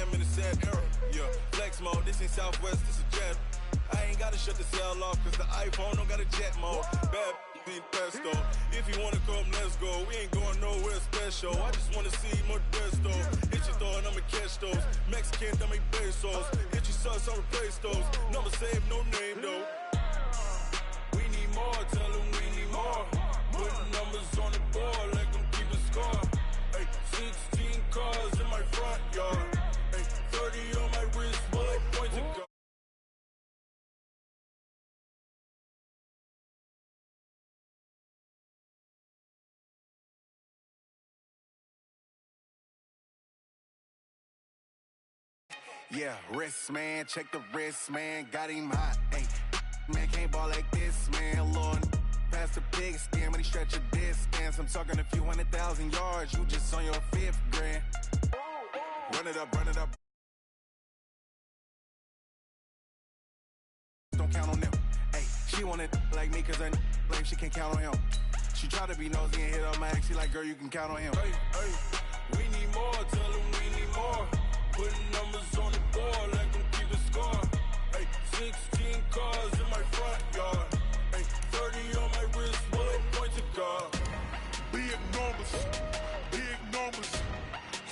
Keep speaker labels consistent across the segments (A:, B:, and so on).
A: am in a sad era. Yeah, flex mode, this ain't Southwest, this is jet. I ain't gotta shut the cell off, cause the iPhone don't got a jet mode. Bad being pesto. If you wanna come, let's go. We ain't going nowhere special. I just wanna see more desto. Hit your throw and I'ma catch those. Mexican, I make pesos. Hit your sus, I'll replace those. Number save, no name though. We need more, tell them we need more. Putting numbers on the board, let them keep a score. Ay, 16 cars in my front yard. Ay, 30 on my wrist, bullet points and go.
B: Yeah, wrist man, check the wrist man, got him hot. Ay, man can't ball like this, man. Lord, past the pig skin when he stretch a distance. I'm talking a few 100,000 yards, you just on your 5th grand. Run it up, run it up. Don't count on them. Ay, she want it like me cause her blame she can't count on him. She try to be nosy and hit up my ex, she like, girl, you can count on him.
A: Hey, hey, we need more, tell them we need more. Putting numbers on the board, let them keep a score. Ay, 16 cars in my front yard. Ay, 30 on my wrist, bullet points to God.
C: Big numbers,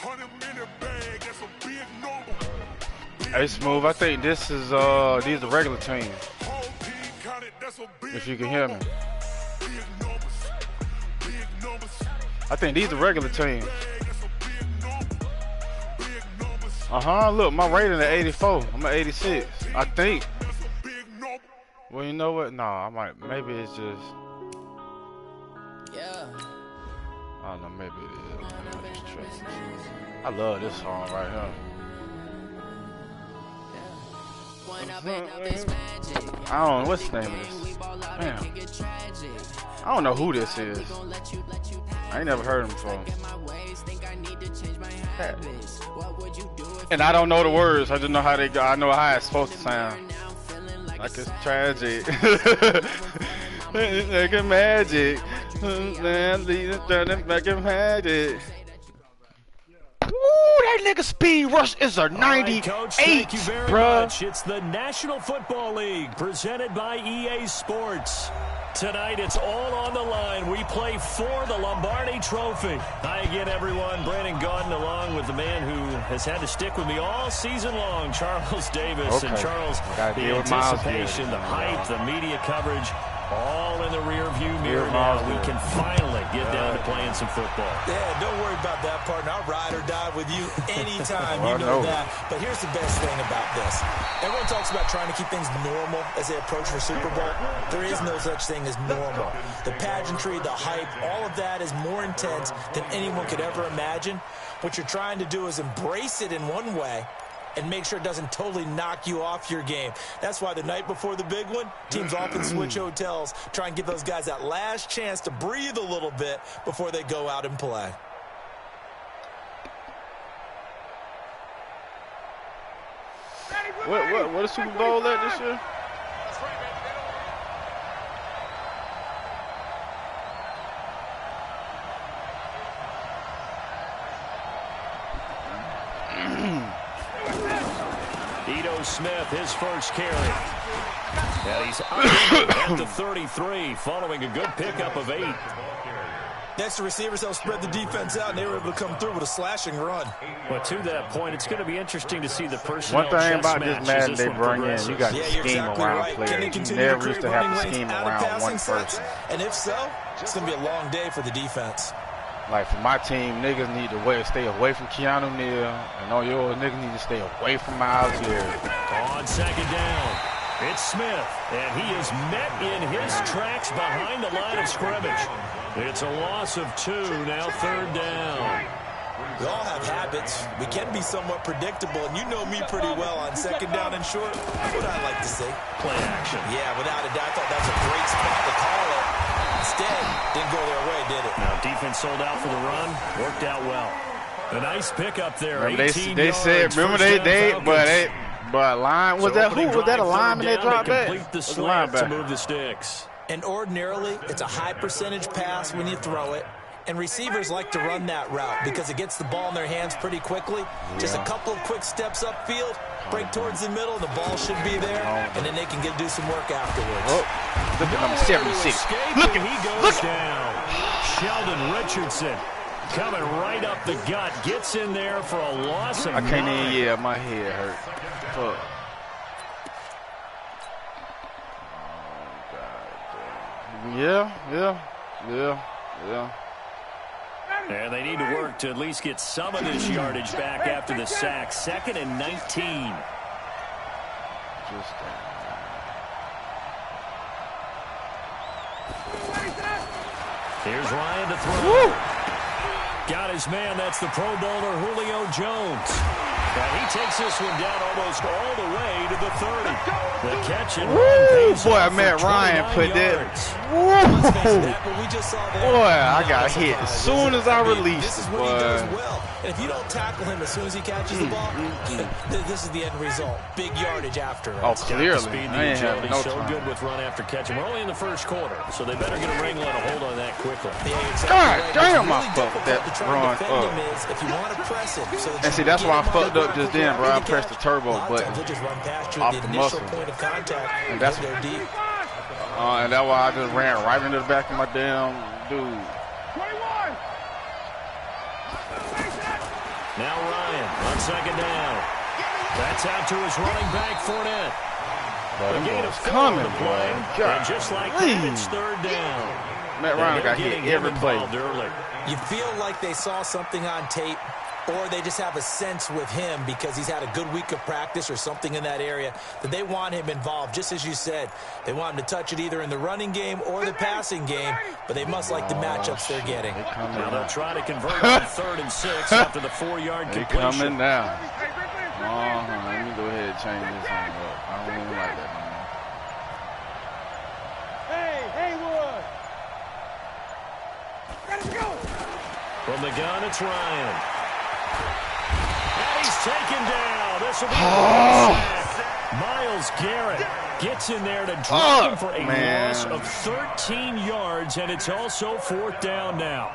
C: 100-minute bag, that's a big number.
D: Hey Smooth, I think this is these are regular teams. If you can hear me. I think these are regular teams. Look, my rating is 84. I'm at 86. I think. Well, you know what? No, I might. Maybe it's just.
E: Yeah.
D: I don't know. Maybe it is. I'm just tripping. I love this song right here. I don't know what's the name of this. Damn. I don't know who this is. I ain't never heard him before. And I don't know the words. I just know how they go. I know how it's supposed to sound. Like it's tragic. Like a magic. Man, like a magic. Ooh, that nigga speed rush is a 98,
F: Coach, thank you very
D: bruh.
F: much. It's the National Football League presented by EA Sports. Tonight, it's all on the line. We play for the Lombardi Trophy. Hi again, everyone. Brandon Gaudin along with the man who has had to stick with me all season long, Charles Davis.
D: Okay.
F: And Charles, the anticipation, the hype, the media coverage, all in the rear-view mirror now. We can finally get down to playing some football.
G: Yeah, don't worry about that, partner. I'll ride or die with you anytime. You know that. But here's the best thing about this. Everyone talks about trying to keep things normal as they approach for Super Bowl. There is no such thing as normal. The pageantry, the hype, all of that is more intense than anyone could ever imagine. What you're trying to do is embrace it in one way and make sure it doesn't totally knock you off your game. That's why the night before the big one, teams often switch hotels, try and give those guys that last chance to breathe a little bit before they go out and play.
D: What is Super Bowl at this year?
F: Smith, his first carry. And he's at the 33 following a good pickup of 8.
G: Next to receivers, they'll spread the defense out, and they were able to come through with a slashing run.
F: But to that point, it's going to be interesting to see the personnel.
D: One thing about this Madden they bring in, you got to scheme around players. You never used to have to scheme around one person.
G: And if so, it's going to be a long day for the defense.
D: Like for my team, niggas need to stay away from Keanu Neal, and all yours niggas need to stay away from Miles Garrett.
F: On second down, it's Smith, and he is met in his tracks behind the line of scrimmage. It's a loss of 2, now 3rd down.
G: We all have habits. We can be somewhat predictable, and you know me pretty well on second down and short. That's what I like to see.
F: Play action.
G: Yeah, without a doubt, I thought that was a great spot to call it. Instead, didn't go their way, did it?
F: Now, defense sold out for the run. Worked out well. A nice pickup there.
D: They said, remember but line, was that, who was that, a lineman they dropped back?
F: Complete the slant to move the sticks.
G: And ordinarily, it's a high percentage pass when you throw it. And receivers like to run that route because it gets the ball in their hands pretty quickly. Just a couple of quick steps upfield, break towards the middle, and the ball should be there, and then they can do some work afterwards.
D: Oh, look at number 76. Look at
F: he goes down. Sheldon Richardson coming right up the gut, gets in there for a loss of 9.
D: I can't even, yeah, my head hurt. Fuck. Yeah.
F: And they need to work to at least get some of this yardage back after the sack. 2nd and 19. Here's Ryan to throw.
D: Woo!
F: Got his man. That's the Pro Bowler Julio Jones. And he takes this one down almost all the way to the 30. The catch and run pays
D: boy,
F: off
D: Matt
F: for
D: Ryan
F: 29
D: put
F: yards.
D: Boy, I got hit as soon as I released
G: This is
D: it,
G: what he
D: boy.
G: does well. And if you don't tackle him as soon as he catches the ball, this is the end result. Big yardage after.
D: Oh,
F: Got
D: clearly.
F: the speed, the
D: I ain't
F: agility,
D: having no
F: so
D: time.
F: good with run after catch. And we're only in the first quarter, so they better get a wrangle and a hold on that quickly.
D: God damn, I fucked that run up.
G: If you want to press it, so
D: And see, that's why I fucked up just then, bro. I pressed the turbo button off the muscle. And that's
G: they're deep.
D: and that's why I just ran right into the back of my damn dude.
F: Now Ryan on 2nd down. That's out to his running back, Fournette.
D: Bro,
F: The
D: them
F: gain
D: boys
F: of 4
D: coming,
F: on the play.
D: boy.
F: And just like that, it's 3rd down.
D: Matt Ryan got hit every play.
F: Early.
G: You feel like they saw something on tape, or they just have a sense with him because he's had a good week of practice or something in that area that they want him involved. Just as you said, they want him to touch it either in the running game or the passing game, but they must like the matchups they're getting.
F: Now they'll try to convert on 3rd and 6 after the 4-yard
D: They
F: completion.
D: coming down. Let me go ahead and change this thing up. I don't even like that no more.
F: From the gun, it's Ryan. And he's taken down. This will be a sack. Myles Garrett gets in there to drop him for a loss of 13 yards, and it's also 4th down now.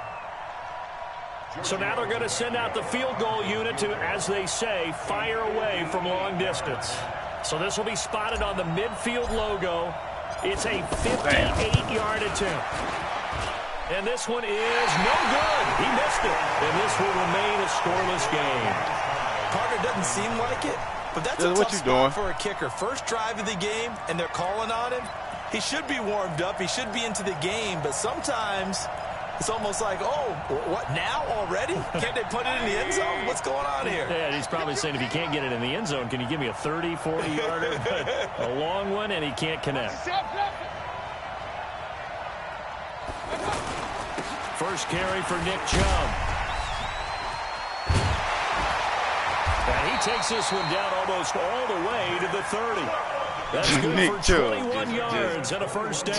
F: So now they're going to send out the field goal unit to, as they say, fire away from long distance. So this will be spotted on the midfield logo. It's a 58-yard attempt. And this one is no good. He missed it. And this will remain a scoreless game.
G: Carter doesn't seem like it, but that's a tough spot for a kicker. First drive of the game, and they're calling on him. He should be warmed up. He should be into the game, but sometimes it's almost like, oh, what, now already? Can't they put it in the end zone? What's going on here?
F: Yeah, he's probably saying if he can't get it in the end zone, can you give me a 30, 40-yarder? A long one, and he can't connect. First carry for Nick Chubb. And he takes this one down almost all the way to the 30. That's good for 21 yards and a first down.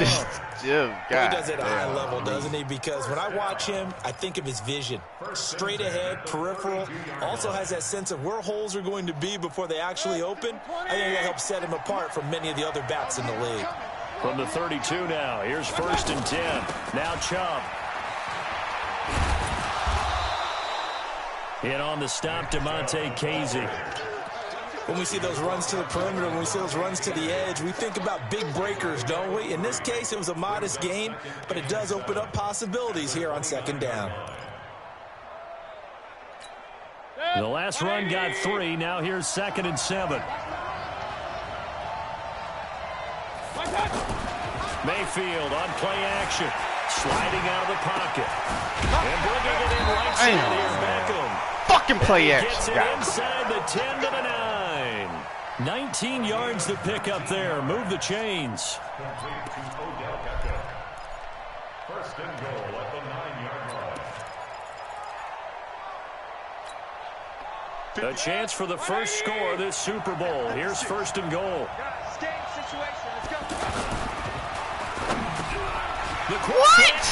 G: He does it at a high level, doesn't he? Because when I watch him, I think of his vision. Straight ahead, peripheral. Also has that sense of where holes are going to be before they actually open. I think that helps set him apart from many of the other backs in the league.
F: From the 32 now, here's 1st and 10. Now Chubb. In on the stop, DeMonte Casey.
G: When we see those runs to the perimeter, when we see those runs to the edge, we think about big breakers, don't we? In this case, it was a modest gain, but it does open up possibilities here on 2nd down.
F: The last run got 3. Now here's 2nd and 7. Mayfield on play action. Sliding out of the pocket. And bringing it in right side here, Beckham.
D: Fucking play action.
F: Gets it inside the 10 to the 9. 19 yards to pick up there. Move the chains.
C: First and goal at the 9-yard line.
F: A chance for the first score of this Super Bowl. Here's 1st and goal. What?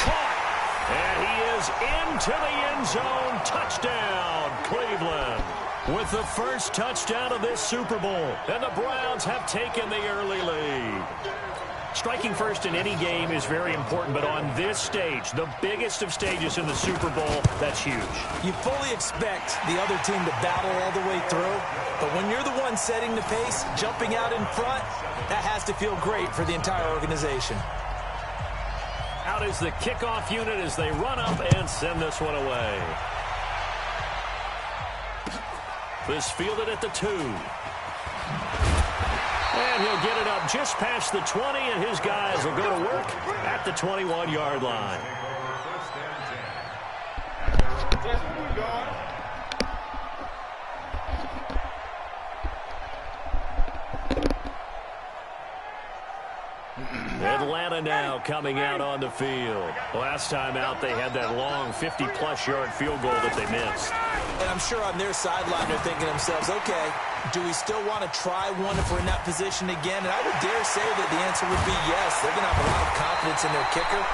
F: And he is into the end zone. Touchdown, Cleveland. With the first touchdown of this Super Bowl. And the Browns have taken the early lead. Striking first in any game is very important, but on this stage, the biggest of stages in the Super Bowl, that's huge.
G: You fully expect the other team to battle all the way through, but when you're the one setting the pace, jumping out in front, that has to feel great for the entire organization.
F: Out is the kickoff unit as they run up and send this one away. This fielded at the 2. And he'll get it up just past the 20, and his guys will go to work at the 21-yard line. Atlanta now coming out on the field. Last time out, they had that long 50-plus yard field goal that they missed.
G: And I'm sure on their sideline they're thinking to themselves, okay, do we still want to try one if we're in that position again? And I would dare say that the answer would be yes. They're going to have a lot of confidence in their kicker.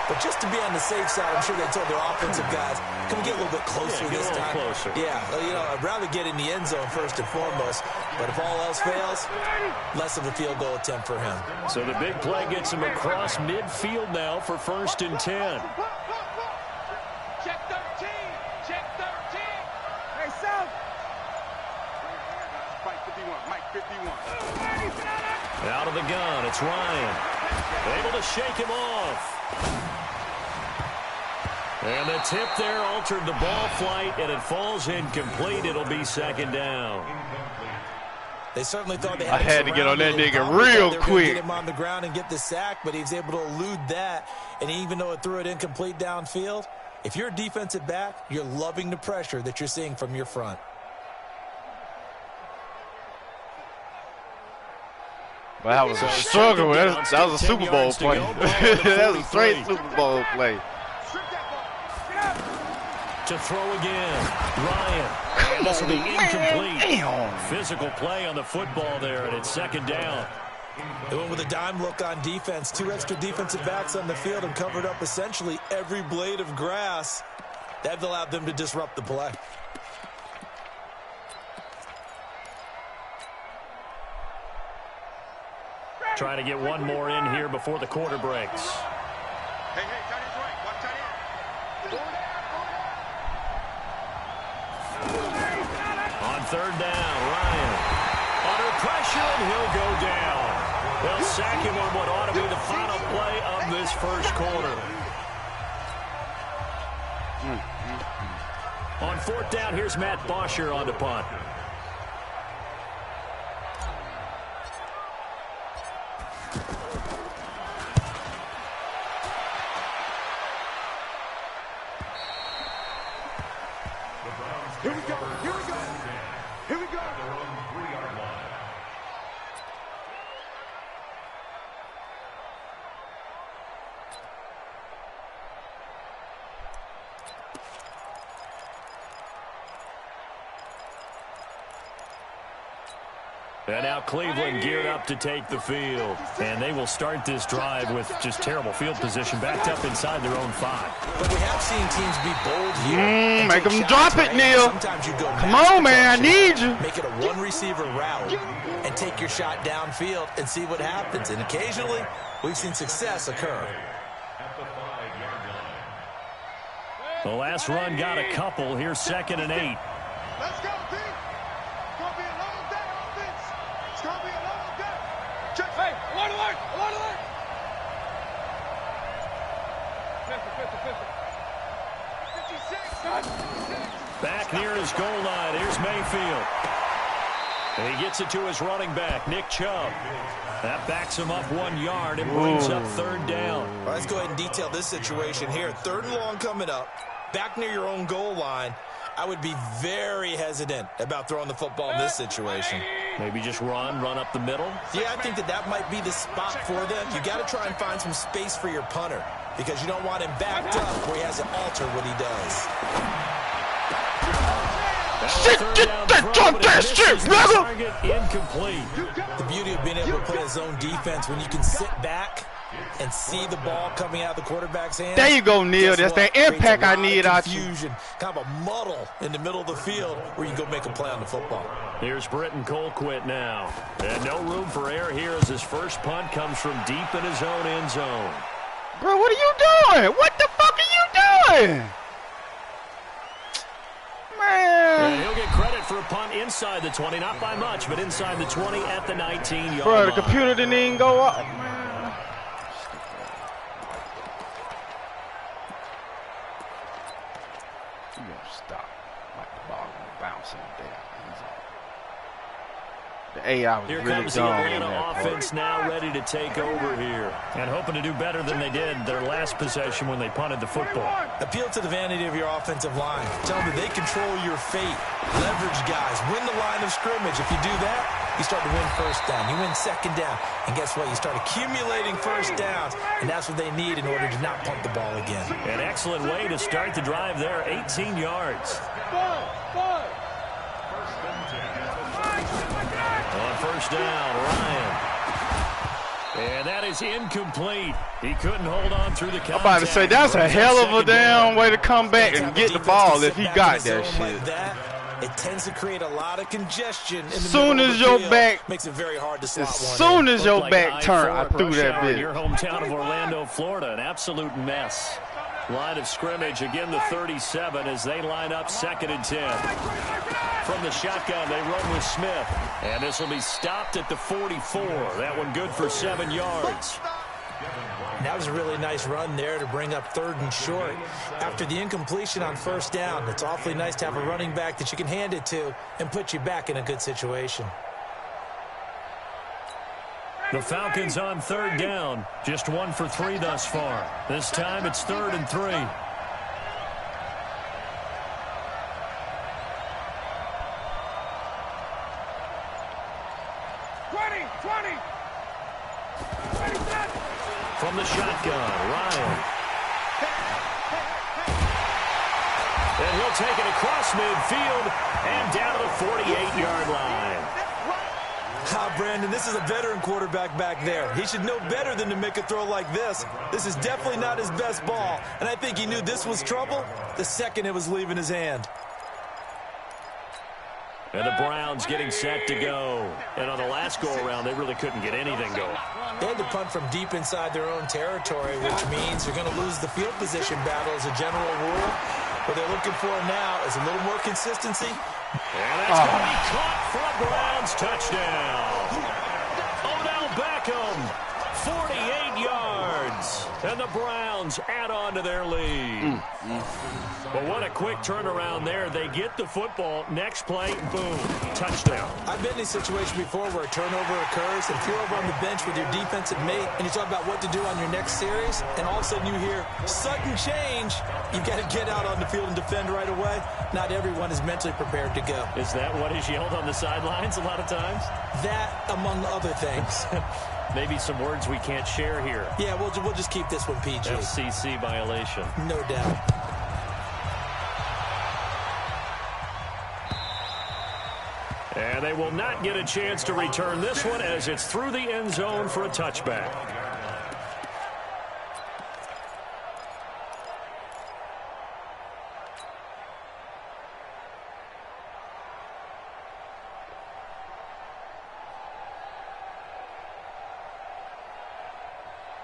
G: But just to be on the safe side, I'm sure they told their offensive guys, come get a little bit closer this time.
F: Closer.
G: Yeah, you know, I'd rather get in the end zone first and foremost. But if all else fails, less of a field goal attempt for him.
F: So the big play gets him across midfield now for 1st and 10.
E: Check 13. Check 13. Hey, South. Mike 51. Mike 51.
F: Out of the gun, it's Ryan. Able to shake him off. And the tip there altered the ball flight, and it falls incomplete. It'll be 2nd down.
G: They certainly thought they
D: I had to get on that nigga real quick.
G: Get him on the ground and get the sack, but he was able to elude that. And even though it threw it incomplete downfield, if you're a defensive back, you're loving the pressure that you're seeing from your front.
D: But that was a struggle. That was a Super Bowl play. That was a straight Super Bowl play.
F: To throw again. Ryan. And this will be incomplete. Physical play on the football there, and it's 2nd down.
G: They went with a dime look on defense. 2 extra defensive backs on the field and covered up essentially every blade of grass. That allowed them to disrupt the play.
F: Trying to get one more in here before the quarter breaks.
E: Hey, tight end's right. Watch tight end.
F: On 3rd down, Ryan. Under pressure, and he'll go down. They'll sack him on what ought to be the final play of this 1st quarter. On 4th down, here's Matt Bosher on the punt.
E: Here we go. Here we go. Here we go.
F: And now Cleveland geared up to take the field. And they will start this drive with just terrible field position, backed up inside their own 5.
G: But we have seen teams be bold here.
D: Make them drop it, Neil.
G: Sometimes you go
D: Come on, man. I need you.
G: Make it a one-receiver route and take your shot downfield and see what happens. And occasionally, we've seen success occur.
F: The last run got a couple. Here's 2nd and 8.
E: Let's go, Pete. It's going to be a long day, offense. It's going to be a long day. Check. Hey, alert, alert, alert, alert.
F: Back near his goal line. Here's Mayfield. And he gets it to his running back, Nick Chubb. That backs him up 1 yard and brings up 3rd down.
G: All right, let's go ahead and detail this situation here. 3rd and long coming up. Back near your own goal line. I would be very hesitant about throwing the football in this situation.
F: Maybe just run up the middle?
G: Yeah, I think that might be the spot for them. You got to try and find some space for your punter because you don't want him backed up where he has to alter what he does.
D: Shit, drop that shit, nigga!
F: Incomplete.
G: The beauty of being able to play a zone defense when you can sit back and see the ball coming out of the quarterback's hands.
D: There you go, Neil. That's that impact I need out you.
G: Confusion, kind of a muddle in the middle of the field where you can go make a play on the football.
F: Here's Britton Colquitt now. And no room for error here as his first punt comes from deep in his own end zone.
D: Bro, what are you doing? What the fuck are you doing? Man.
F: And he'll get credit for a punt inside the 20, not by much, but inside the 20 at the 19-yard
D: Bro,
F: line.
D: the computer didn't even go up. Man. You gonna stop like the ball gonna bounce in there. The AI was
F: Here
D: really
F: comes the
D: dumb.
F: Atlanta offense now ready to take over here. And hoping to do better than they did their last possession when they punted the football.
G: Appeal to the vanity of your offensive line. Tell them that they control your fate. Leverage guys. Win the line of scrimmage. If you do that, you start to win first down. You win second down. And guess what? You start accumulating first downs. And that's what they need in order to not punt the ball again.
F: An excellent way to start the drive there. 18 yards. On first down, Ryan. And that is incomplete. He couldn't hold on through the contact.
D: I'm about to say, that's a hell of a damn way to come back and get the ball if he got that shit.
G: Like that, it tends to create a lot of congestion in the
D: soon as your back,
G: makes it very hard to slot one.
D: As soon as your back turned, I threw that
F: bitch.
D: bitch.
F: Your hometown of Orlando, Florida, an absolute mess. Line of scrimmage, again the 37 as they line up 2nd and 10. From the shotgun, they run with Smith. And this will be stopped at the 44. That one good for 7 yards.
G: That was a really nice run there to bring up 3rd and short. After the incompletion on first down, it's awfully nice to have a running back that you can hand it to and put you back in a good situation.
F: The Falcons on 3rd down. Just 1 for 3 thus far. This time it's 3rd and 3. From the shotgun, Ryan. And he'll take it across midfield and down to the 48-yard line.
G: Brandon, this is a veteran quarterback back there. He should know better than to make a throw like this. This is definitely not his best ball, and I think he knew this was trouble the second it was leaving his hand.
F: And the Browns getting set to go. And on the last go-around, they really couldn't get anything going.
G: They had to punt from deep inside their own territory, which means you're going to lose the field position battle as a general rule. What they're looking for now is a little more consistency.
F: And that's going to be caught for a Browns touchdown. Odell Beckham, 48 yards. And the Browns add on to their lead. But what a quick turnaround there. They get the football. Next play, boom, touchdown.
G: I've been in a situation before where a turnover occurs, and if you're over on the bench with your defensive mate and you talk about what to do on your next series, and all of a sudden you hear sudden change, you've got to get out on the field and defend right away. Not everyone is mentally prepared to go.
F: Is that what is yelled on the sidelines a lot of times?
G: That, among other things.
F: Maybe some words we can't share here.
G: Yeah, we'll just keep this one PG.
F: FCC violation.
G: No doubt.
F: And they will not get a chance to return this one as it's through the end zone for a touchback.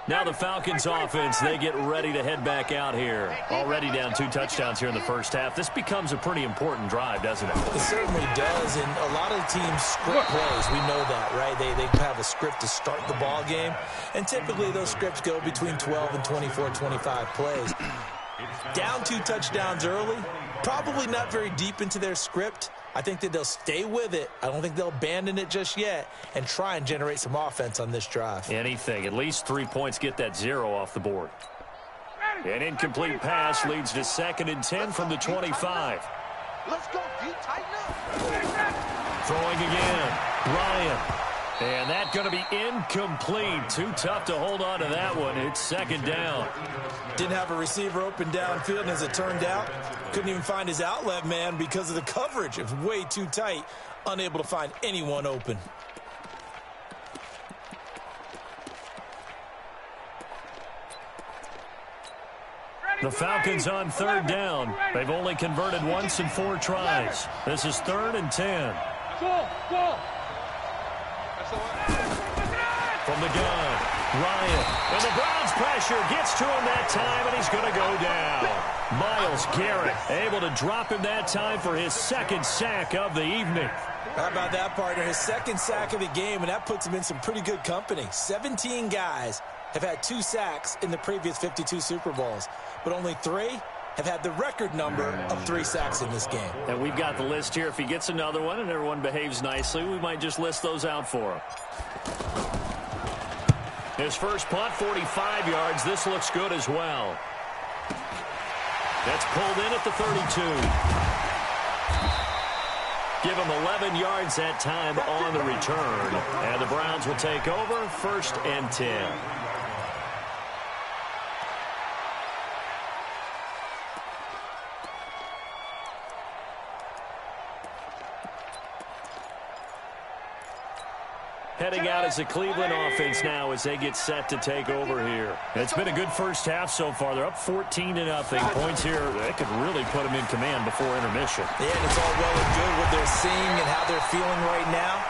F: Now the Falcons offense, they get ready to head back out here. Already down 2 touchdowns here in the first half. This becomes a pretty important drive, doesn't it?
G: It certainly does, and a lot of teams script plays. We know that, right? They have a script to start the ball game, and typically those scripts go between 12 and 24, 25 plays. Down 2 touchdowns early, probably not very deep into their script. I think that they'll stay with it. I don't think they'll abandon it just yet and try and generate some offense on this drive.
F: Anything. At least 3 points, get that 0 off the board. An incomplete pass leads to 2nd and 10 from the 25.
E: Let's go, D. Tighten up.
F: Throwing again. Ryan. And that's going to be incomplete. Too tough to hold on to that one. It's 2nd down.
G: Didn't have a receiver open downfield, and as it turned out, couldn't even find his outlet man because of the coverage. It was way too tight, unable to find anyone open.
F: The Falcons on 3rd down. They've only converted once in 4 tries. This is 3rd and 10. From the gun, Ryan. And the Browns pressure gets to him that time, and he's going to go down. Myles Garrett able to drop him that time for his 2nd sack of the evening.
G: How about that, partner? His 2nd sack of the game, and that puts him in some pretty good company. 17 guys have had 2 sacks in the previous 52 Super Bowls, but only 3 have had the record number of 3 sacks in this game.
F: And we've got the list here. If he gets another one and everyone behaves nicely, we might just list those out for him. His first punt, 45 yards. This looks good as well. That's pulled in at the 32. Give him 11 yards that time on the return. And the Browns will take over 1st and 10. Heading out as the Cleveland offense now as they get set to take over here. It's been a good first half so far. They're up 14-0. Points here, they could really put them in command before intermission.
G: Yeah, and it's all well and good what they're seeing and how they're feeling right now.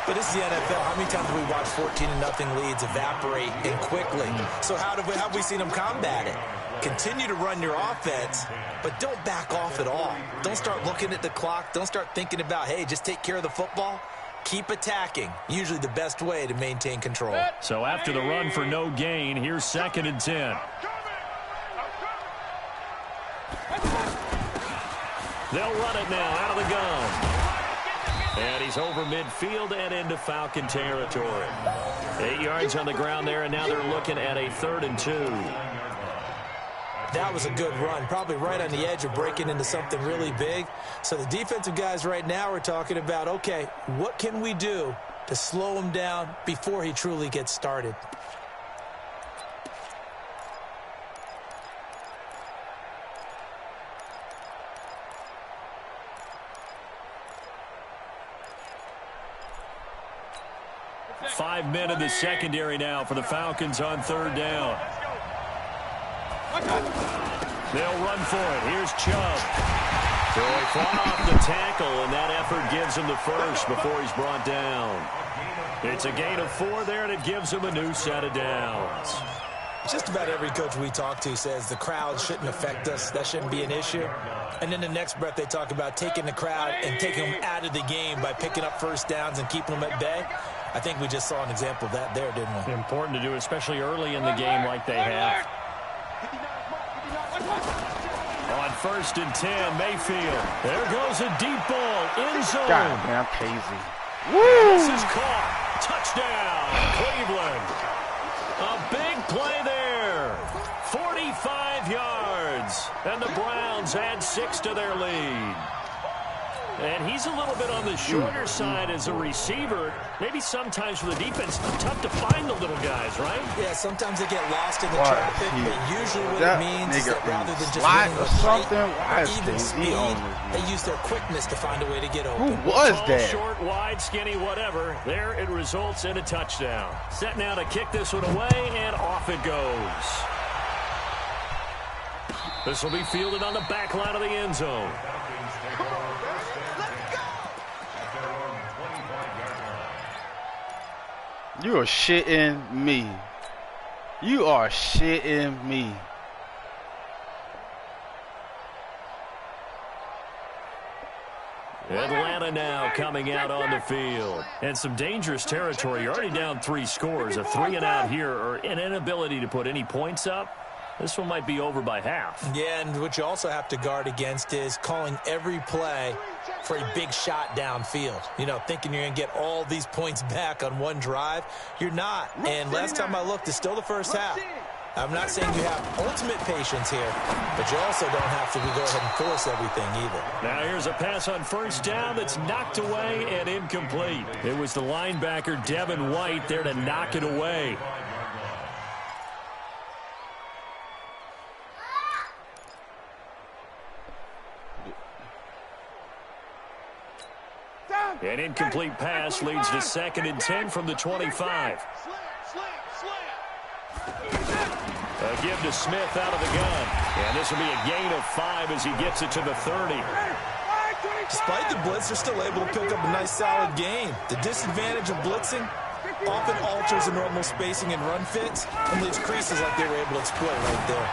G: But this is the NFL. How many times have we watched 14-0 leads evaporate and quickly? So how have we seen them combat it? Continue to run your offense, but don't back off at all. Don't start looking at the clock. Don't start thinking about, hey, just take care of the football. Keep attacking. Usually the best way to maintain control.
F: So after the run for no gain, here's 2nd and 10. They'll run it now out of the gun. And he's over midfield and into Falcon territory. 8 yards on the ground there, and now they're looking at a 3rd and 2.
G: That was a good run, probably right on the edge of breaking into something really big. So the defensive guys right now are talking about, okay, what can we do to slow him down before he truly gets started?
F: Five men in the secondary now for the Falcons on 3rd down. They'll run for it. Here's Chubb. So he fought off the tackle, and that effort gives him the first before he's brought down. It's a gain of 4 there, and it gives him a new set of downs.
G: Just about every coach we talk to says the crowd shouldn't affect us. That shouldn't be an issue. And then the next breath they talk about taking the crowd and taking them out of the game by picking up first downs and keeping them at bay. I think we just saw an example of that there, didn't we?
F: Important to do, especially early in the game like they have. On 1st and 10, Mayfield. There goes a deep ball. End zone.
D: God, man, crazy.
F: This is caught. Touchdown, Cleveland. A big play there. 45 yards. And the Browns add 6 to their lead. And he's a little bit on the shorter side as a receiver. Maybe sometimes for the defense, tough to find the little guys, right?
G: Yeah, sometimes they get lost in the traffic, but usually what it means is that rather than just running with
D: something,
G: or even speed, they use their quickness to find a way to get open.
D: Who was
F: Tall,
D: that?
F: Short, wide, skinny, whatever. There it results in a touchdown. Set now to kick this one away, and off it goes. This will be fielded on the back line of the end zone.
D: You are shitting me. You are shitting me.
F: Atlanta now coming out on the field. And some dangerous territory. You're already down 3 scores. A 3-and-out here, or an inability to put any points up. This one might be over by half.
G: Yeah, and what you also have to guard against is calling every play for a big shot downfield. You know, thinking you're going to get all these points back on one drive. You're not. And last time I looked, it's still the first half. I'm not saying you have ultimate patience here, but you also don't have to go ahead and force everything either.
F: Now here's a pass on 1st down that's knocked away and incomplete. It was the linebacker Devin White there to knock it away. An incomplete pass leads to 2nd and 10 from the 25. A give to Smith out of the gun. And this will be a gain of 5 as he gets it to the 30.
G: Despite the blitz, they're still able to pick up a nice, solid gain. The disadvantage of blitzing often alters the normal spacing and run fits and leaves creases like they were able to exploit right there.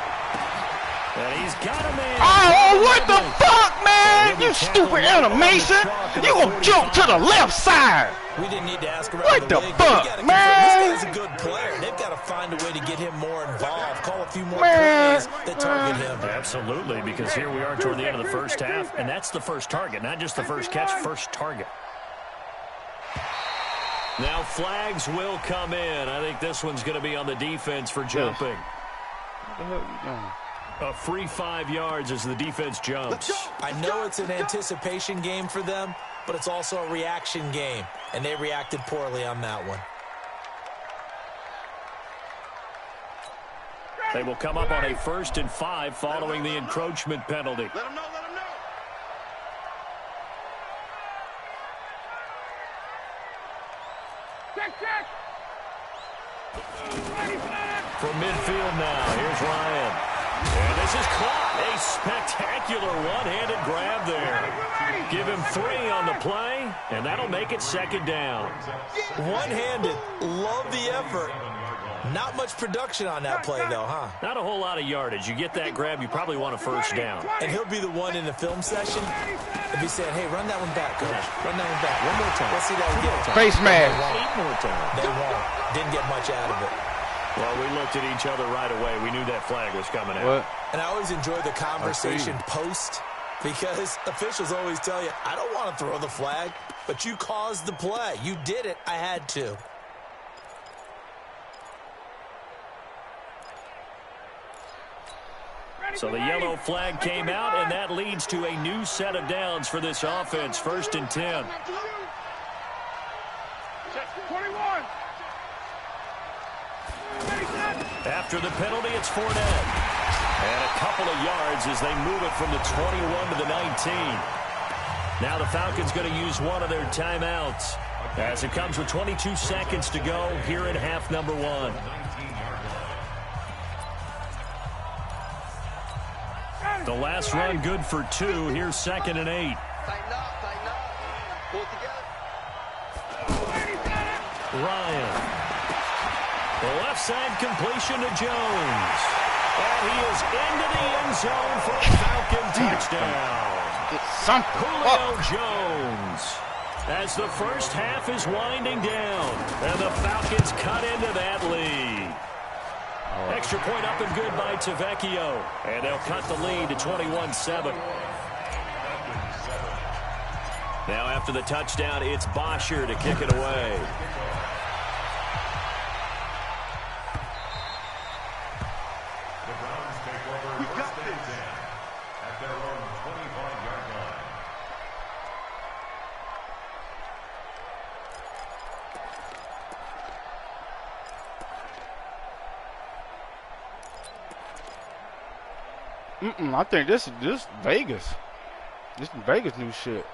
F: And he's got a man.
D: Oh, what the fuck, man? You stupid animation. You gonna jump to the left side.
G: We didn't need to ask around
D: What the
G: league,
D: fuck,
G: this
D: man?
G: guy's a good player. They've got to find a way to get him more involved. Call a few more
D: Man,
G: plays that target him.
F: Absolutely, because here we are toward the end of the first half, and that's the first target, not just the first catch, first target. Now flags will come in. I think this one's going to be on the defense for jumping.
D: What the hell are you doing?
F: A free 5 yards as the defense jumps.
G: I know it's an anticipation game for them, but it's also a reaction game, and they reacted poorly on that one.
F: They will come up on a 1st and 5 following the encroachment penalty.
E: Let him know, let him know. Check.
F: From midfield now, here's Ryan. And this is caught. A spectacular one-handed grab there. Give him 3 on the play, and that'll make it 2nd down.
G: One-handed. Love the effort. Not much production on that play, though, huh?
F: Not a whole lot of yardage. You get that grab, you probably want a 1st down.
G: And he'll be the one in the film session if he said, hey, run that one back, coach. Run that one back. One more time. Let's see that again.
D: Face mask.
F: 8 more times.
G: They won't. Didn't get much out of it.
F: Well, we looked at each other right away. We knew that flag was coming out.
D: What?
G: And I always enjoy the conversation post because officials always tell you, I don't want to throw the flag, but you caused the play. You did it. I had to.
F: So the yellow flag came out, and that leads to a new set of downs for this offense. 1st and 10.
E: 21.
F: After the penalty, it's Fournette. And a couple of yards as they move it from the 21 to the 19. Now the Falcons going to use one of their timeouts as it comes with 22 seconds to go here in half number 1. The last run good for 2. Here's 2nd and 8.
E: Pull together.
F: Ryan. The left side completion to Jones. And he is into the end zone for a Falcon touchdown. Julio Jones. As the first half is winding down, and the Falcons cut into that lead. Extra point up and good by Tavecchio. And they'll cut the lead to 21-7. Now after the touchdown, it's Bosher to kick it away.
C: At their own 25-yard line.
D: I think this Vegas. This is Vegas new shit.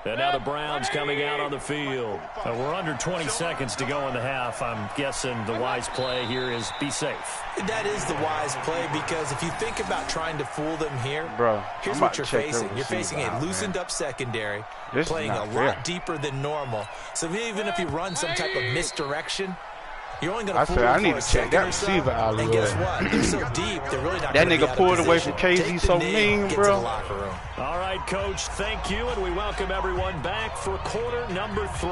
F: And now the Browns coming out on the field. We're under 20 seconds to go in the half. I'm guessing the wise play here is be safe.
G: That is the wise play because if you think about trying to fool them here,
D: bro,
G: here's what you're facing. You're facing a loosened up secondary, playing a lot deeper than normal. So even if you run some type of misdirection, you're only going to fool them for a second or so. And guess what? They're so deep, they're really not going to be out of position.
D: That nigga pulled away from KZ so mean, bro.
F: All right, Coach, thank you, and we welcome everyone back for quarter number 3.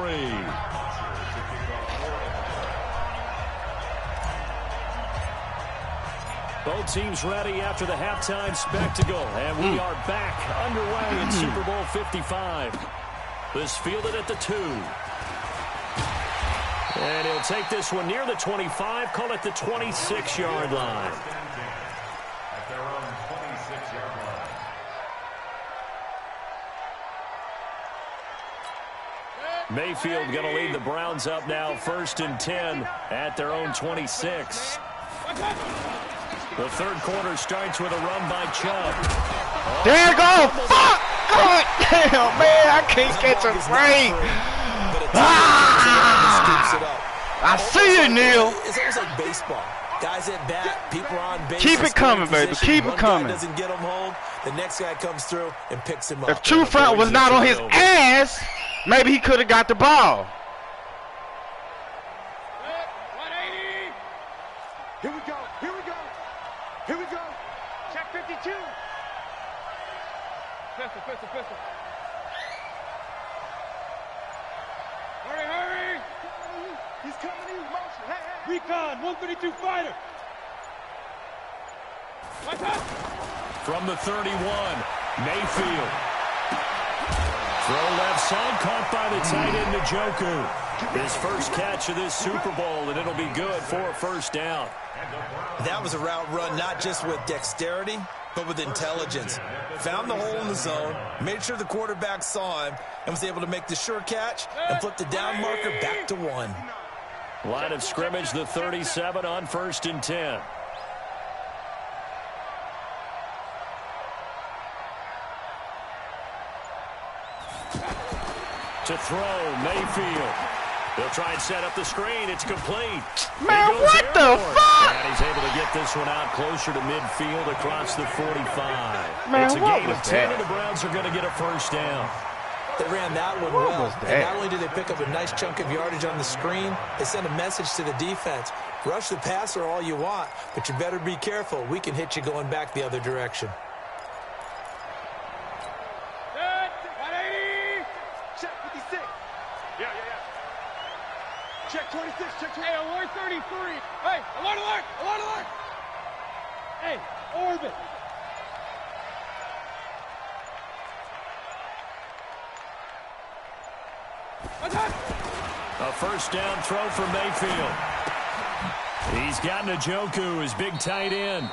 F: Both teams ready after the halftime spectacle, and we are back underway in Super Bowl 55. This fielded at the 2. And he'll take this one near the 25, call it the 26-yard line.
C: At their own 26-yard line.
F: Mayfield going to lead the Browns up now, 1st and 10 at their own 26. The third quarter starts with a run by Chubb.
D: There you go! Fuck! God damn, man, I can't catch a break.
G: Ah!
D: I see you, Neil.
G: It's almost like baseball. Guys at bat, people are on base.
D: Keep it coming, baby. Keep it coming.
G: One guy doesn't get him home, the next guy comes through and picks him up.
D: If True Front was not on his ass, maybe he could have got the ball.
E: 180. Here we go. Here we go. Here we go. Check 52. Pistol. Hurry. He's coming in motion. Hey. Recon, 132 fighter.
F: From the 31, Mayfield. Throw left side, caught by the tight end, Njoku. His first catch of this Super Bowl, and it'll be good for a first down.
G: That was a route run not just with dexterity, but with intelligence. Found the hole in the zone, made sure the quarterback saw him, and was able to make the sure catch and flip the down marker back to 1.
F: Line of scrimmage, the 37 on 1st and 10. To throw, Mayfield. He'll try and set up the screen. It's complete.
D: Man, what the fuck?
F: And he's able to get this one out closer to midfield across the 45.
D: Man,
F: it's a
D: what
F: gain
D: was
F: of 10,
D: that?
F: and the Browns are going to get a first down.
G: They ran that one
D: What
G: well.
D: was that?
G: And not only did they pick up a nice chunk of yardage on the screen, they sent a message to the defense. Rush the passer all you want, but you better be careful. We can hit you going back the other direction.
E: 180. Check 56. Yeah. Check 26. Check 26. Hey, alert 33. Hey, alert. Hey, orbit.
F: A first down throw for Mayfield. He's got Njoku, his big tight end.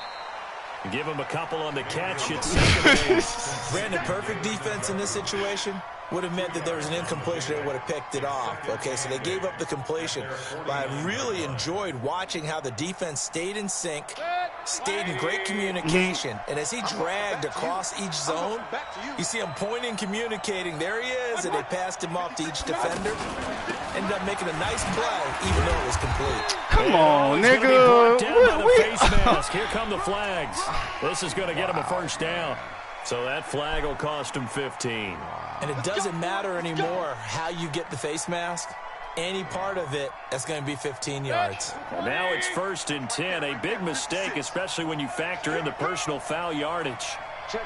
F: Give him a couple on the catch at second base.
G: Brandon, perfect defense in this situation would have meant that there was an incompletion that would have picked it off. Okay, so they gave up the completion. But I really enjoyed watching how the defense stayed in sync, stayed in great communication. And as he dragged across each zone, you see him pointing, communicating. There he is, and they passed him off to each defender. Ended up making a nice play, even though it was complete.
D: Come on,
F: He's gonna be
D: nigga.
F: brought down by the face mask. Here come the flags. This is going to get him a first down. So that flag will cost him 15.
G: And it doesn't matter anymore how you get the face mask. Any part of it, that's going to be 15 yards.
F: Well, now it's 1st and 10. A big mistake, especially when you factor in the personal foul yardage.
E: King.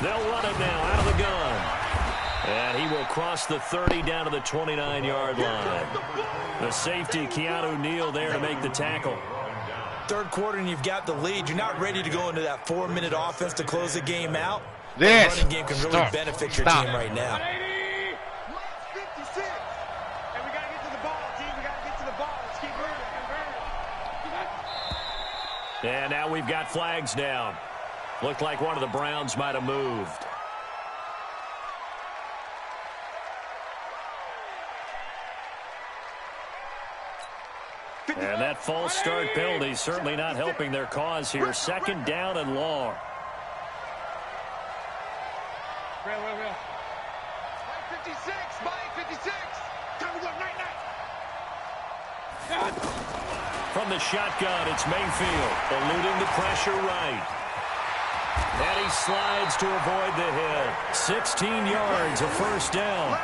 F: They'll run it now out of the gun. And he will cross the 30 down to the 29-yard line. The safety, Keanu Neal, there to make the tackle.
G: Third quarter and you've got the lead. You're not ready to go into that 4-minute offense to close the game out.
D: Yes.
G: The running game can really benefit your team right now.
E: 56. And we got to get to the ball, team. We got to get to the ball. Let's keep moving.
F: And now we've got flags down. Looked like one of the Browns might have moved. And that false start penalty certainly not helping their cause here. 2nd down and long.
E: Real. 56. Mike 56. Time to go. Night.
F: From the shotgun, it's Mayfield, eluding the pressure right. And he slides to avoid the hit. 16 yards, a first down.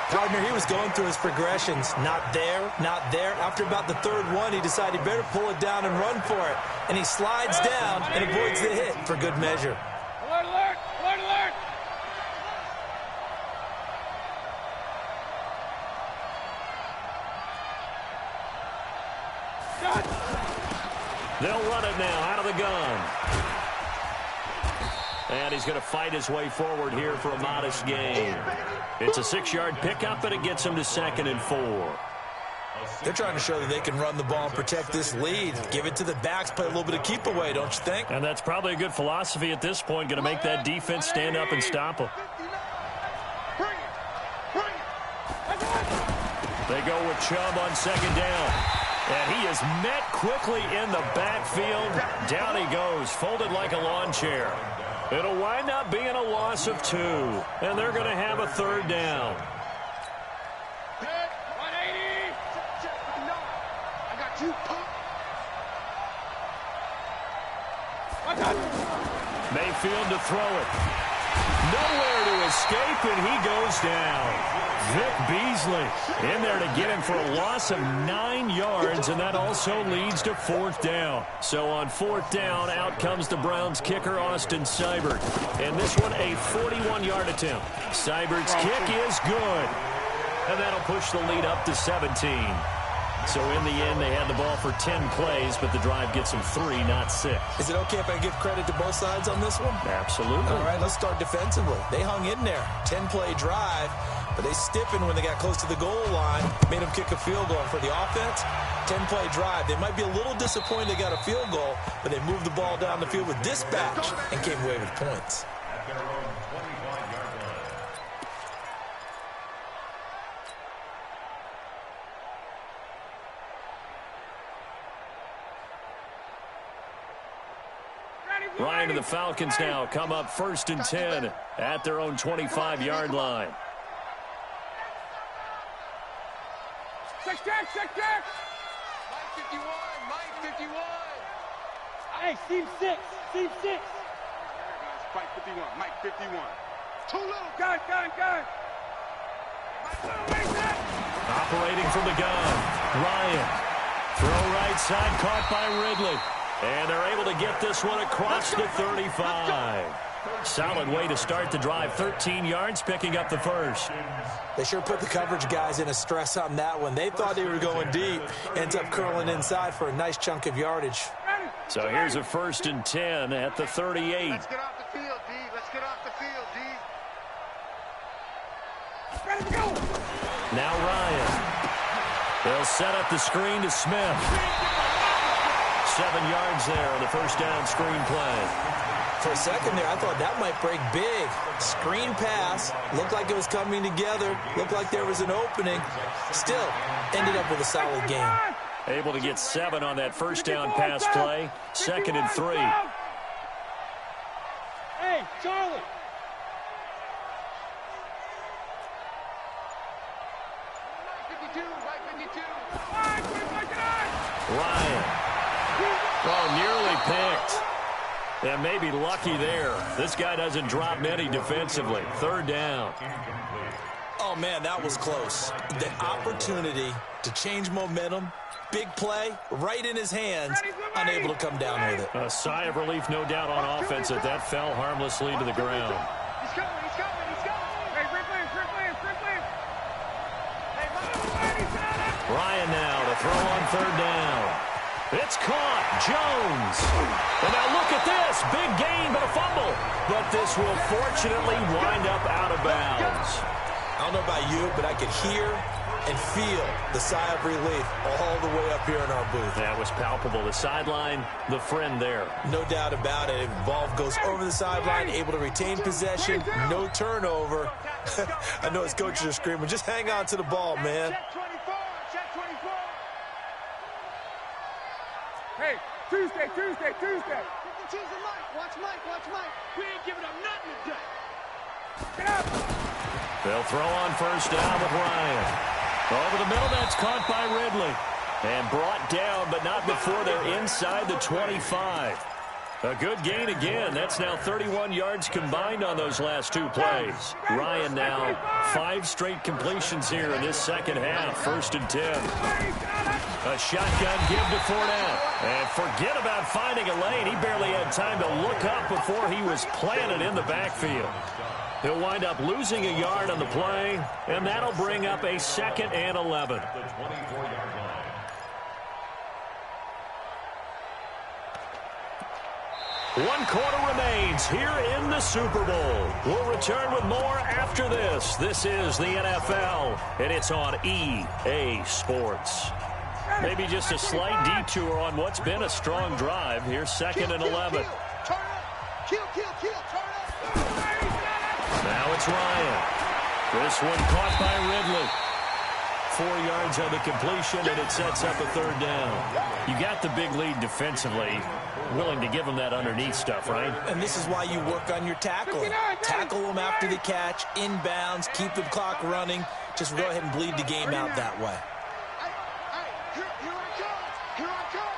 G: Partner, he was going through his progressions. Not there. After about the 3rd one, he decided he better pull it down and run for it. And he slides down and avoids the hit for good measure.
E: Alert.
F: They'll run it now out of the gun. And he's going to fight his way forward here for a modest gain. It's a 6-yard pickup, but it gets him to 2nd and 4.
G: They're trying to show that they can run the ball and protect this lead. Give it to the backs, play a little bit of keep away, don't you think?
F: And that's probably a good philosophy at this point, going to make that defense stand up and stop them.
E: Bring it.
F: They go with Chubb on 2nd down. And he is met quickly in the backfield. Down he goes, folded like a lawn chair. It'll wind up being a loss of 2, and they're going to have a third down.
E: Good. 180. No. I got you.
F: Mayfield to throw it. Nowhere to escape, and he goes down. Vic Beasley in there to get him for a loss of 9 yards, and that also leads to 4th down. So on 4th down, out comes the Browns kicker, Austin Seibert. And this one, a 41-yard attempt. Seibert's kick is good. And that'll push the lead up to 17. So in the end, they had the ball for 10 plays, but the drive gets them 3, not 6.
G: Is it okay if I give credit to both sides on this one?
F: Absolutely.
G: All right, let's start defensively. They hung in there. 10-play drive, but they stiffened when they got close to the goal line, made them kick a field goal. For the offense, 10-play drive. They might be a little disappointed they got a field goal, but they moved the ball down the field with dispatch and came away with points.
F: Ryan and the Falcons now come up 1st and 10 at their own 25-yard line.
E: Check. Mike 51. Hey, Steve 6. Mike 51. Mike 51. Too little. Gun.
F: Operating from the gun. Ryan. Throw right side, caught by Ridley. And they're able to get this one across the 35. Solid way to start the drive. 13 yards, picking up the first.
G: They sure put the coverage guys in a stress on that one. They thought they were going deep. Ends up curling inside for a nice chunk of yardage.
F: So here's a 1st and 10 at the 38.
E: Let's get off the field, D. Ready to go.
F: Now Ryan. They'll set up the screen to Smith. 7 yards there on the first down screen play.
G: For a second there, I thought that might break big. Screen pass. Looked like it was coming together. Looked like there was an opening. Still, ended up with a solid game.
F: Able to get 7 on that first down pass play. 2nd and 3.
E: Hey, Charlie.
F: Ryan. Oh, nearly picked. And maybe lucky there. This guy doesn't drop many defensively. 3rd down.
G: Oh, man, that was close. The opportunity to change momentum, big play, right in his hands, unable to come down with it.
F: A sigh of relief, no doubt, on offense that fell harmlessly to the ground.
E: He's coming. Hey, Rick Williams.
F: Ryan now to throw on 3rd down. It's caught. Jones. And now look at this. Big gain, but a fumble. But this will fortunately wind up out of bounds.
G: I don't know about you, but I could hear and feel the sigh of relief all the way up here in our booth.
F: That was palpable. The sideline, the friend there.
G: No doubt about it. Ball goes over the sideline, able to retain possession, no turnover. I know his coaches are screaming, just hang on to the ball, man.
E: Check 24. Hey, Tuesday. Choose Mike. Watch Mike. We ain't giving up nothing today. Get up.
F: They'll throw on 1st down with Ryan. Over the middle, that's caught by Ridley. And brought down, but not before they're inside the 25. A good gain again. That's now 31 yards combined on those last 2 plays. Ryan now 5 straight completions here in this second half. 1st and 10. A shotgun give to Fournette. And forget about finding a lane. He barely had time to look up before he was planted in the backfield. He'll wind up losing a yard on the play, and that'll bring up a 2nd and 11. 1 quarter remains here in the Super Bowl. We'll return with more after this. This is the NFL, and it's on EA Sports. Maybe just a slight detour on what's been a strong drive. Here's 2nd and 11. Now it's Ryan. This one caught by Ridley. 4 yards on the completion, and it sets up a 3rd down. You got the big lead defensively. willing to give him that underneath stuff, right?
G: And this is why you work on your tackling. Tackle them after the catch, inbounds, keep the clock running. Just go ahead and bleed the game out that way.
E: Here I come.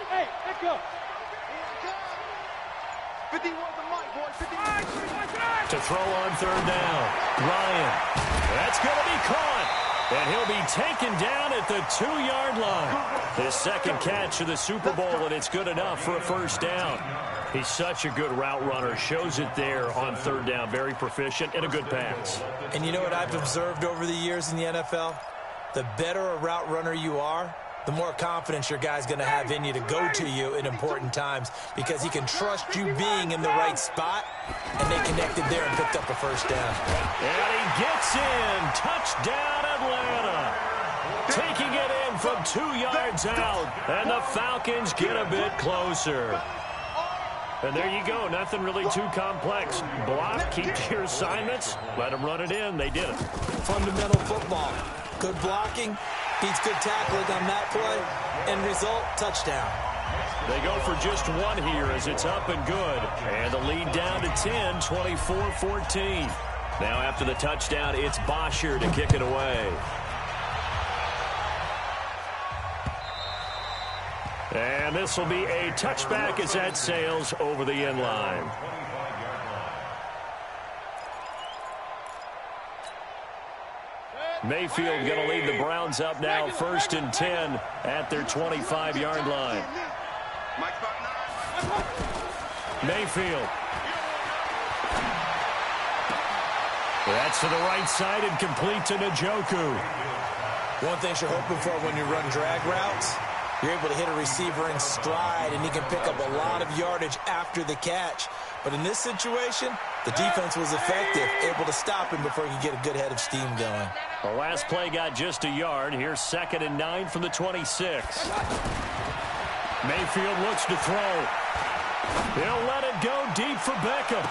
E: Hey, let's go. Here I come. 51 the mic, boys. 51.
F: To throw on third down. Ryan. That's going to be caught. And he'll be taken down at the 2-yard line. His second catch of the Super Bowl, and it's good enough for a first down. He's such a good route runner. Shows it there on third down. Very proficient and a good pass.
G: And you know what I've observed over the years in the NFL? The better a route runner you are, the more confidence your guy's going to have in you to go to you in important times because he can trust you being in the right spot, and they connected there and picked up a first down.
F: And he gets in. Touchdown, Atlanta. Taking it in from 2 yards out, and the Falcons get a bit closer. And there you go. Nothing really too complex. Block, keep to your assignments, let them run it in. They did it.
G: Fundamental football. Good blocking. Beats good tackling on that play. End result, touchdown.
F: They go for just one here as it's up and good. And the lead down to 10, 24-14. Now after the touchdown, it's Bosher to kick it away. And this will be a touchback as that sails over the end line. Mayfield going to lead the Browns up now, 1st and 10 at their 25-yard line. Mayfield. That's to the right side and complete to Njoku.
G: One thing you're hoping for when you run drag routes, you're able to hit a receiver in stride, and he can pick up a lot of yardage after the catch. But in this situation, the defense was effective, able to stop him before he could get a good head of steam going.
F: The last play got just a yard. Here's 2nd and 9 from the 26. Mayfield looks to throw. He'll let it go deep for Beckham.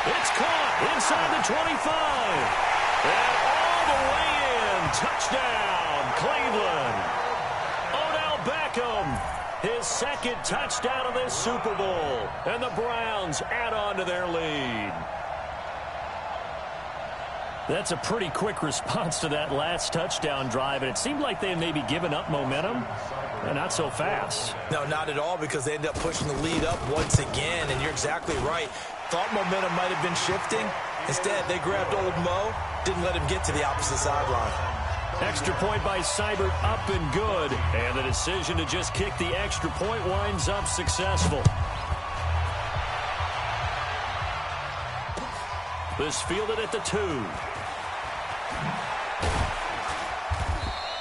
F: It's caught inside the 25. And all the way in. Touchdown, Cleveland. Odell Beckham, his 2nd touchdown of this Super Bowl. And the Browns add on to their lead. That's a pretty quick response to that last touchdown drive, and it seemed like they had maybe given up momentum. Not so fast.
G: No, not at all, because they ended up pushing the lead up once again, and you're exactly right. Thought momentum might have been shifting. Instead, they grabbed old Mo, didn't let him get to the opposite sideline.
F: Extra point by Seibert, up and good. And the decision to just kick the extra point winds up successful. This fielded at the 2.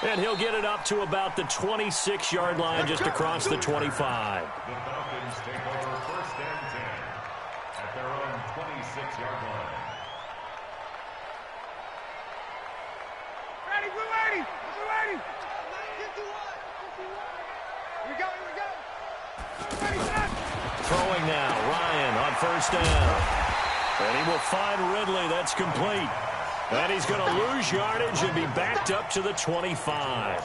F: And he'll get it up to about the 26-yard line, just across the 25.
H: The Falcons take over 1st and 10 at their own 26-yard line.
E: Ready, we're ready. We're ready. Here we go, here we go. Ready, set.
F: Throwing now, Ryan on 1st down. And he will find Ridley. That's complete. And he's going to lose yardage and be backed up to the 25.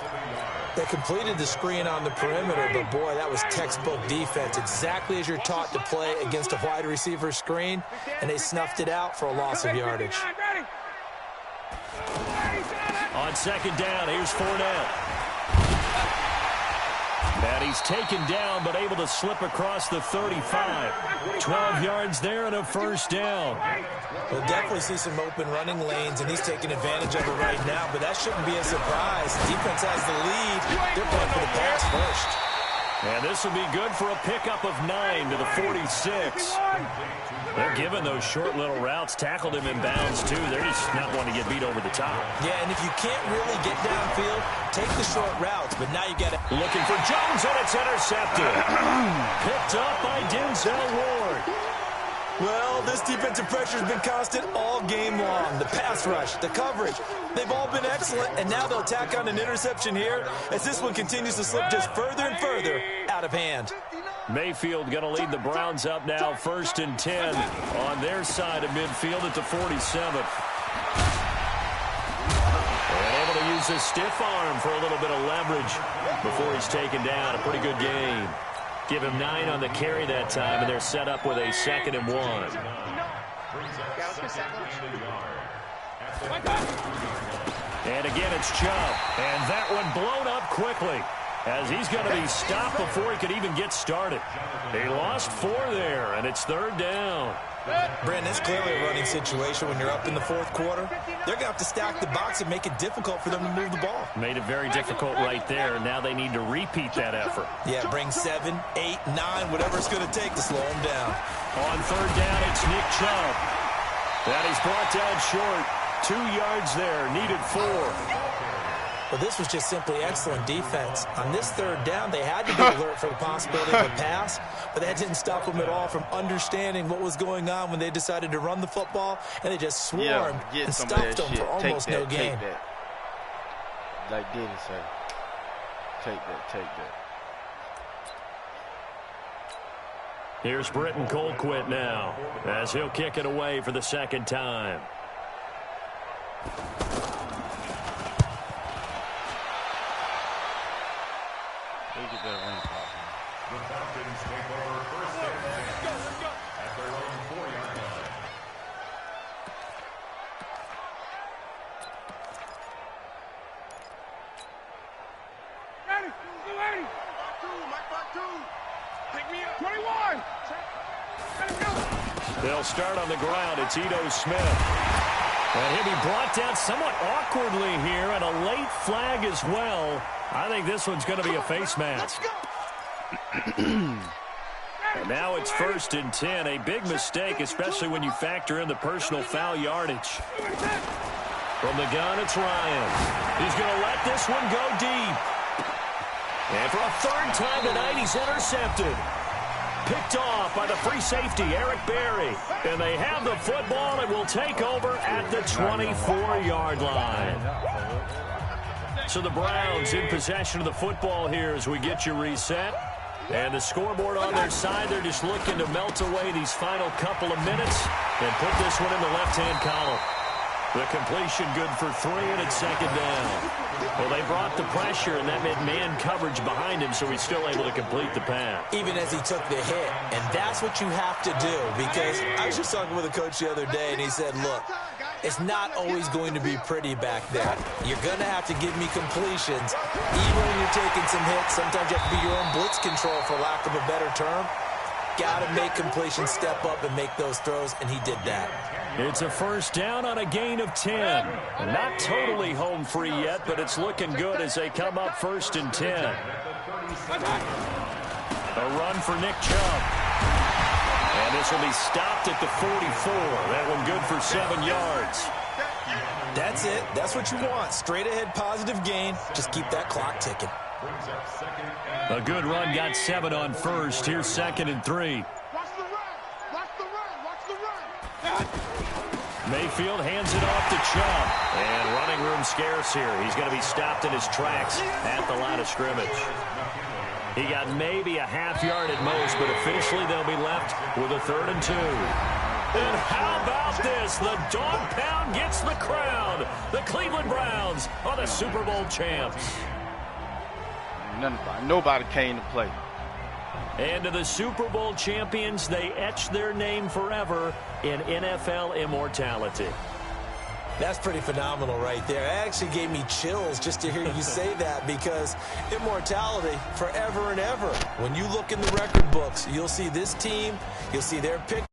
G: They completed the screen on the perimeter, but boy, that was textbook defense. Exactly as you're taught to play against a wide receiver screen, and they snuffed it out for a loss of yardage.
F: On 2nd down, here's Fournette. And he's taken down, but able to slip across the 35. 12 yards there and a 1st down.
G: We'll definitely see some open running lanes, and he's taking advantage of it right now, but that shouldn't be a surprise. Defense has the lead. They're playing for the pass first.
F: And this will be good for a pickup of 9 to the 46. They're giving those short little routes. Tackled him in bounds, too. They're just not wanting to get beat over the top.
G: Yeah, and if you can't really get downfield, take the short routes, but now you got to...
F: Looking for Jones, and it's intercepted. Picked up by Denzel Ward.
G: Well, this defensive pressure has been constant all game long. The pass rush, the coverage, they've all been excellent, and now they'll tack on an interception here as this one continues to slip just further and further out of hand.
F: Mayfield going to lead the Browns up now, 1st and 10 on their side of midfield at the 47. And able to use his stiff arm for a little bit of leverage before he's taken down. A pretty good game. Give him 9 on the carry that time, and they're set up with a 2nd and 1. And again, it's Chubb. And that one blown up quickly, as he's going to be stopped before he could even get started. He lost 4 there, and it's 3rd down.
G: Brandon, it's clearly a running situation when you're up in the 4th quarter. They're going to have to stack the box and make it difficult for them to move the ball.
F: Made it very difficult right there. Now they need to repeat that effort.
G: Yeah, bring 7, 8, 9, whatever it's going to take to slow them down.
F: On 3rd down, it's Nick Chubb. That is brought down short. 2 yards there, needed 4.
G: Well, this was just simply excellent defense. On this 3rd down, they had to be alert for the possibility of a pass, but that didn't stop them at all from understanding what was going on when they decided to run the football, and they just swarmed and stopped them for almost no gain.
D: Take that. Like Diddy said. Take that.
F: Here's Britton Colquitt now, as he'll kick it away for the 2nd time.
H: The Falcons take over 1st and 10 at their own 4-yard line.
E: Ready. Mike 2. Pick me up. 21.
F: They'll start on the ground. It's Ito Smith. And he'll be brought down somewhat awkwardly here, and a late flag as well. I think this one's going to be a face mask. And now it's 1st and 10. A big mistake, especially when you factor in the personal foul yardage. From the gun, it's Ryan. He's going to let this one go deep. And for a 3rd time tonight, he's intercepted. Picked off by the free safety, Eric Berry. And they have the football and will take over at the 24-yard line. So the Browns in possession of the football here as we get you reset. And the scoreboard on their side, they're just looking to melt away these final couple of minutes and put this one in the left-hand column. The completion good for 3, and it's 2nd down. Well, they brought the pressure, and that meant man coverage behind him, so he's still able to complete the pass.
G: Even as he took the hit, and that's what you have to do, because I was just talking with a coach the other day, and he said, look, it's not always going to be pretty back there. You're going to have to give me completions. Even when you're taking some hits, sometimes you have to be your own blitz control, for lack of a better term. Got to make completions, step up and make those throws, and he did that.
F: It's a 1st down on a gain of 10. Not totally home free yet, but it's looking good as they come up 1st and 10. A run for Nick Chubb. And this will be stopped at the 44. That one good for 7 yards.
G: That's it. That's what you want. Straight ahead positive gain. Just keep that clock ticking.
F: A good run got 7 on 1st. Here's 2nd and 3.
E: Watch the run.
F: Mayfield hands it off to Chubb. And running room scarce here. He's going to be stopped in his tracks at the line of scrimmage. He got maybe a half yard at most, but officially they'll be left with a 3rd and 2. And how about this? The dog pound gets the crown. The Cleveland Browns are the Super Bowl champs.
D: Nobody came to play.
F: And to the Super Bowl champions, they etch their name forever in NFL immortality.
G: That's pretty phenomenal right there. It actually gave me chills just to hear you say that, because immortality forever and ever. When you look in the record books, you'll see this team, you'll see their picture.